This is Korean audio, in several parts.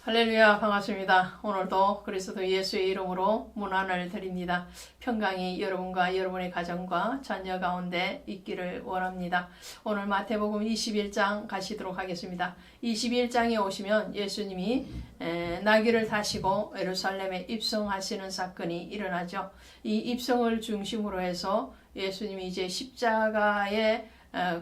할렐루야, 반갑습니다. 오늘도 그리스도 예수의 이름으로 문안을 드립니다. 평강이 여러분과 여러분의 가정과 자녀 가운데 있기를 원합니다. 오늘 마태복음 21장 가시도록 하겠습니다. 21장에 오시면 예수님이 나귀를 타시고 예루살렘에 입성하시는 사건이 일어나죠. 이 입성을 중심으로 해서 예수님이 이제 십자가의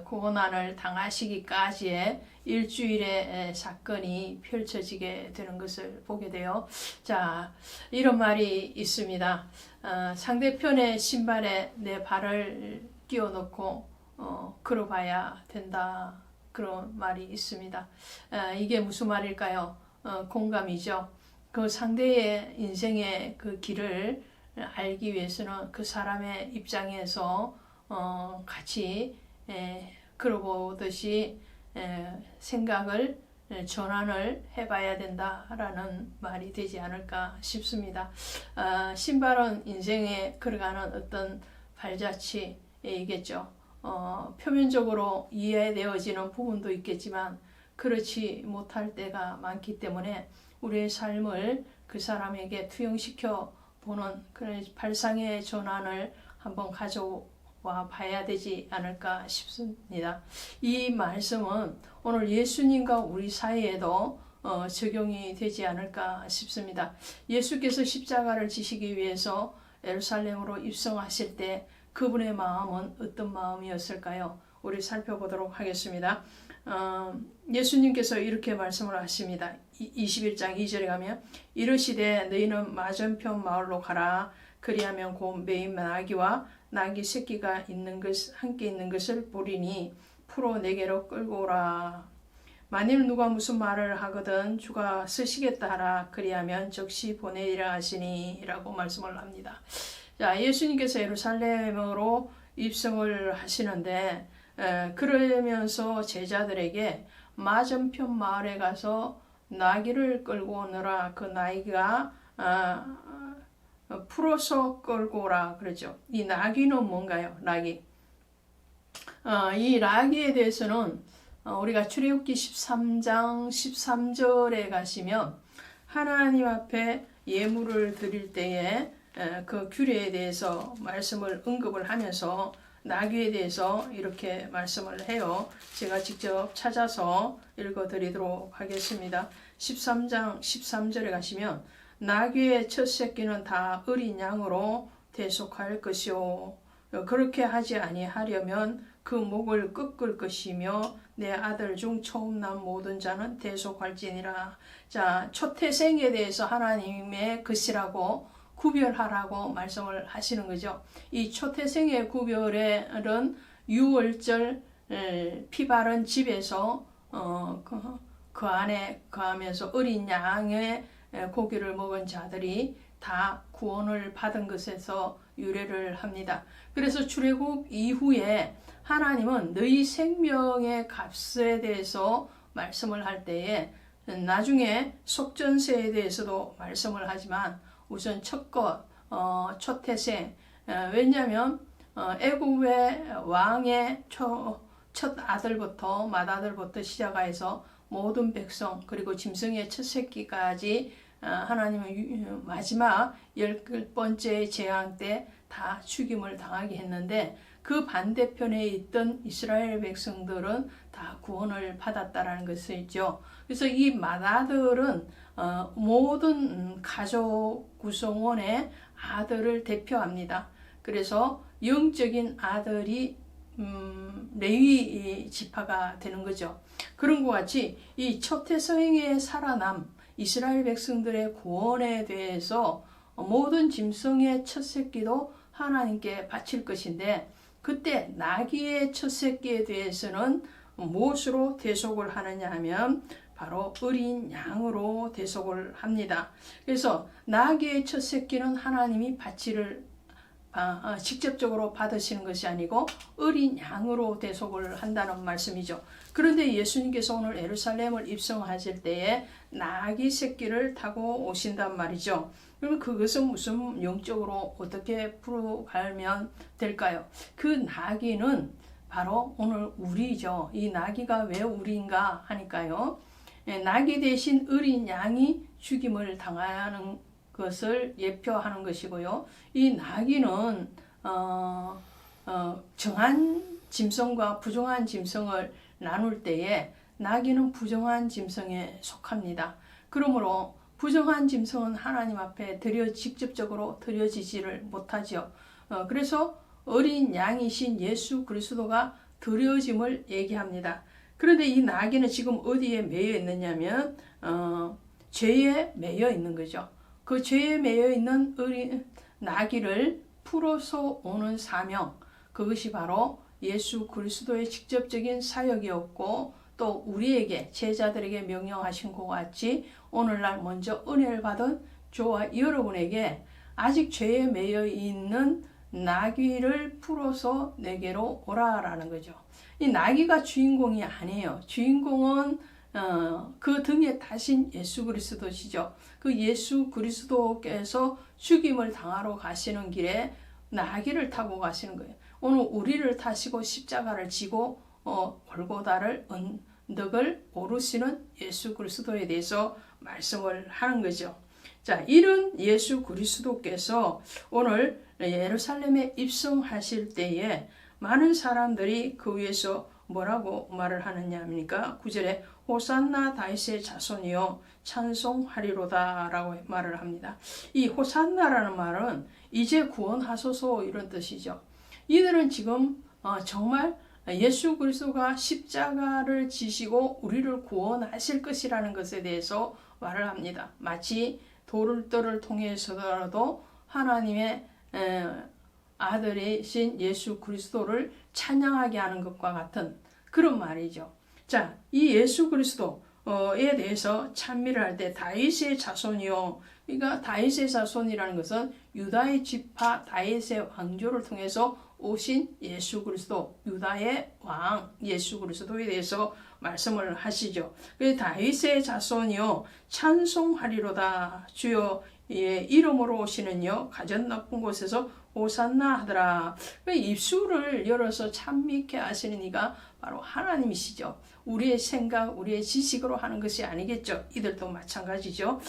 고난을 당하시기까지의 일주일의 사건이 펼쳐지게 되는 것을 보게 돼요. 자, 이런 말이 있습니다. 상대편의 신발에 내 발을 끼워넣고 걸어봐야 된다. 그런 말이 있습니다. 이게 무슨 말일까요? 공감이죠. 그 상대의 인생의 그 길을 알기 위해서는 그 사람의 입장에서 같이 걸어보듯이 생각을 전환을 해봐야 된다라는 말이 되지 않을까 싶습니다. 신발은 인생에 걸어가는 어떤 발자취이겠죠. 표면적으로 이해되어지는 부분도 있겠지만 그렇지 못할 때가 많기 때문에 우리의 삶을 그 사람에게 투영시켜 보는 그런 발상의 전환을 한번 가져와 봐야 되지 않을까 싶습니다. 이 말씀은 오늘 예수님과 우리 사이에도 적용이 되지 않을까 싶습니다. 예수께서 십자가를 지시기 위해서 예루살렘으로 입성하실 때 그분의 마음은 어떤 마음이었을까요? 우리 살펴보도록 하겠습니다. 예수님께서 이렇게 말씀을 하십니다. 21장 2절에 가면 이르시되 너희는 맞은편 마을로 가라. 그리하면 곧 매인 나귀와 나귀 새끼가 함께 있는 것을 보리니 풀어 내게로 끌고 오라. 만일 누가 무슨 말을 하거든 주가 쓰시겠다 하라. 그리하면 즉시 보내리라 하시니 라고 말씀을 합니다. 자, 예수님께서 예루살렘으로 입성을 하시는데 그러면서 제자들에게 맞은편 마을에 가서 나귀를 끌고 오너라. 그 나귀가 풀어서 끌고 오라 그러죠. 이 나귀는 뭔가요? 나귀. 이 나귀에 대해서는 우리가 출애굽기 13장 13절에 가시면 하나님 앞에 예물을 드릴 때에 그 규례에 대해서 말씀을 언급을 하면서 나귀에 대해서 이렇게 말씀을 해요. 제가 직접 찾아서 읽어드리도록 하겠습니다. 13장 13절에 가시면 나귀의 첫 새끼는 다 어린 양으로 대속할 것이요 그렇게 하지 아니하려면 그 목을 꺾을 것이며 내 아들 중 처음 난 모든 자는 대속할지니라. 자, 초태생에 대해서 하나님의 것이라고 구별하라고 말씀을 하시는 거죠. 이 초태생의 구별은 유월절 피 바른 집에서 그 안에 거하면서 어린 양의 고기를 먹은 자들이 다 구원을 받은 것에서 유래를 합니다. 그래서 출애굽 이후에 하나님은 너희 생명의 값에 대해서 말씀을 할 때에 나중에 속전세에 대해서도 말씀을 하지만 우선 첫것 초태생 왜냐하면 애굽의 왕의 첫 아들부터 맏아들부터 시작해서 모든 백성 그리고 짐승의 첫 새끼까지 하나님은 마지막 10번째 재앙 때 다 죽임을 당하게 했는데 그 반대편에 있던 이스라엘 백성들은 다 구원을 받았다라는 것이죠. 그래서 이 맏아들은 모든 가족 구성원의 아들을 대표합니다. 그래서 영적인 아들이 레위 지파가 되는 거죠. 그런 것 같이 이 초태생의 살아남 이스라엘 백성들의 구원에 대해서 모든 짐승의 첫 새끼도 하나님께 바칠 것인데 그때 나귀의 첫 새끼에 대해서는 무엇으로 대속을 하느냐 하면 바로 어린 양으로 대속을 합니다. 그래서 나귀의 첫 새끼는 하나님이 바치를 직접적으로 받으시는 것이 아니고 어린 양으로 대속을 한다는 말씀이죠. 그런데 예수님께서 오늘 예루살렘을 입성하실 때에 나귀 새끼를 타고 오신단 말이죠. 그러면 그것은 무슨 영적으로 어떻게 풀어가면 될까요? 그 나귀는 바로 오늘 우리죠. 이 나귀가 왜 우리인가 하니까요. 낙이 대신 어린 양이 죽임을 당하는 것을 예표하는 것이고요. 이 나귀는 정한 짐승과 부정한 짐승을 나눌 때에 나귀는 부정한 짐승에 속합니다. 그러므로 부정한 짐승은 하나님 앞에 직접적으로 드려지지를 못하죠. 그래서 어린 양이신 예수 그리스도가 드려짐을 얘기합니다. 그런데 이 나귀는 지금 어디에 매여 있느냐면 죄에 매여 있는 거죠. 그 죄에 매여 있는 어린 나귀를 풀어서 오는 사명, 그것이 바로 예수 그리스도의 직접적인 사역이었고 또 우리에게 제자들에게 명령하신 것 같이 오늘날 먼저 은혜를 받은 저와 여러분에게 아직 죄에 매여 있는 나귀를 풀어서 내게로 오라라는 거죠. 이 나귀가 주인공이 아니에요. 주인공은 그 등에 타신 예수 그리스도시죠. 그 예수 그리스도께서 죽임을 당하러 가시는 길에 나귀를 타고 가시는 거예요. 오늘 우리를 타시고 십자가를 지고 골고다를 언덕을 오르시는 예수 그리스도에 대해서 말씀을 하는 거죠. 자, 이런 예수 그리스도께서 오늘 예루살렘에 입성하실 때에 많은 사람들이 그 위에서 뭐라고 말을 하느냐 합니까? 9절에 호산나 다윗의 자손이여 찬송하리로다 라고 말을 합니다. 이 호산나라는 말은 이제 구원하소서 이런 뜻이죠. 이들은 지금 정말 예수 그리스도가 십자가를 지시고 우리를 구원하실 것이라는 것에 대해서 말을 합니다. 마치 돌들을 통해서라도 하나님의 아들이신 예수 그리스도를 찬양하게 하는 것과 같은 그런 말이죠. 자, 이 예수 그리스도에 대해서 찬미를 할 때 다윗의 자손이요. 그러니까 다윗의 자손이라는 것은 유다의 지파 다윗의 왕조를 통해서 오신 예수 그리스도, 유다의 왕 예수 그리스도에 대해서 말씀을 하시죠. 그래서 다윗의 자손이요 찬송하리로다. 주여 이름으로 오시는요 가전 높은 곳에서 호산나 하더라. 입술을 열어서 찬미케 하시는 이가 바로 하나님이시죠. 우리의 생각, 우리의 지식으로 하는 것이 아니겠죠. 이들도 마찬가지죠.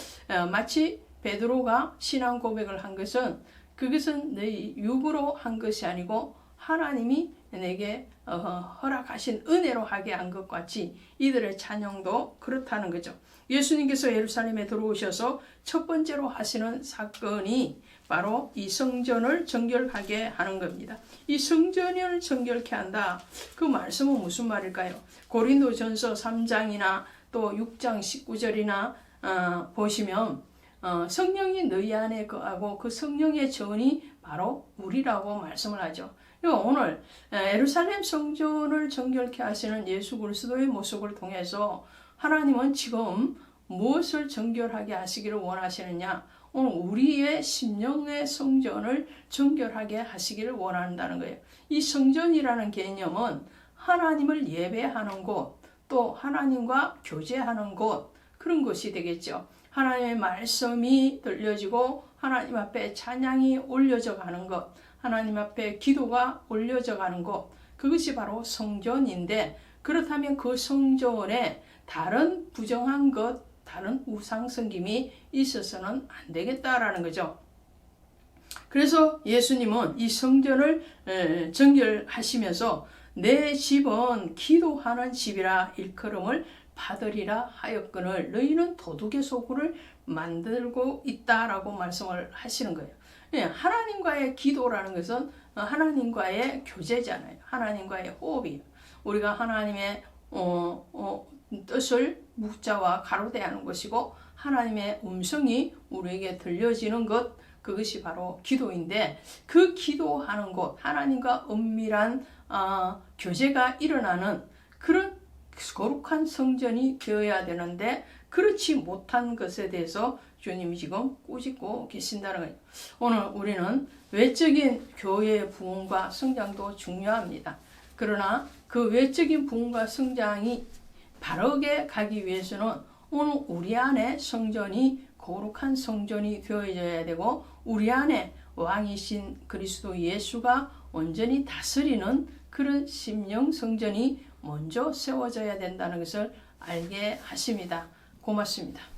마치 베드로가 신앙 고백을 한 것은 그것은 내 육으로 한 것이 아니고 하나님이 내게 허락하신 은혜로 하게 한 것 같이 이들의 찬양도 그렇다는 거죠. 예수님께서 예루살렘에 들어오셔서 첫 번째로 하시는 사건이 바로 이 성전을 정결하게 하는 겁니다. 이 성전을 정결케 한다. 그 말씀은 무슨 말일까요? 고린도전서 3장이나 또 6장 19절이나 보시면 성령이 너희 안에 거하고 그 성령의 전이 바로 우리라고 말씀을 하죠. 오늘 예루살렘 성전을 정결케 하시는 예수 그리스도의 모습을 통해서 하나님은 지금 무엇을 정결하게 하시기를 원하시느냐? 오늘 우리의 심령의 성전을 정결하게 하시기를 원한다는 거예요. 이 성전이라는 개념은 하나님을 예배하는 곳, 또 하나님과 교제하는 곳, 그런 것이 되겠죠. 하나님의 말씀이 들려지고 하나님 앞에 찬양이 올려져 가는 것, 하나님 앞에 기도가 올려져 가는 것, 그것이 바로 성전인데, 그렇다면 그 성전에 다른 부정한 것, 다른 우상 섬김이 있어서는 안 되겠다라는 거죠. 그래서 예수님은 이 성전을 정결하시면서 내 집은 기도하는 집이라 일컬음을 받으리라 하였거늘 너희는 도둑의 소굴을 만들고 있다라고 말씀을 하시는 거예요. 하나님과의 기도라는 것은 하나님과의 교제잖아요. 하나님과의 호흡이에요. 우리가 하나님의 뜻을 묵자와 가로대하는 것이고 하나님의 음성이 우리에게 들려지는 것, 그것이 바로 기도인데, 그 기도하는 곳, 하나님과 은밀한 교제가 일어나는 그런 거룩한 성전이 되어야 되는데 그렇지 못한 것에 대해서 주님이 지금 꾸짖고 계신다는 거예요. 오늘 우리는 외적인 교회의 부흥과 성장도 중요합니다. 그러나 그 외적인 부흥과 성장이 바르게 가기 위해서는 오늘 우리 안에 성전이 거룩한 성전이 되어져야 되고 우리 안에 왕이신 그리스도 예수가 온전히 다스리는 그런 심령 성전이 먼저 세워져야 된다는 것을 알게 하십니다. 고맙습니다.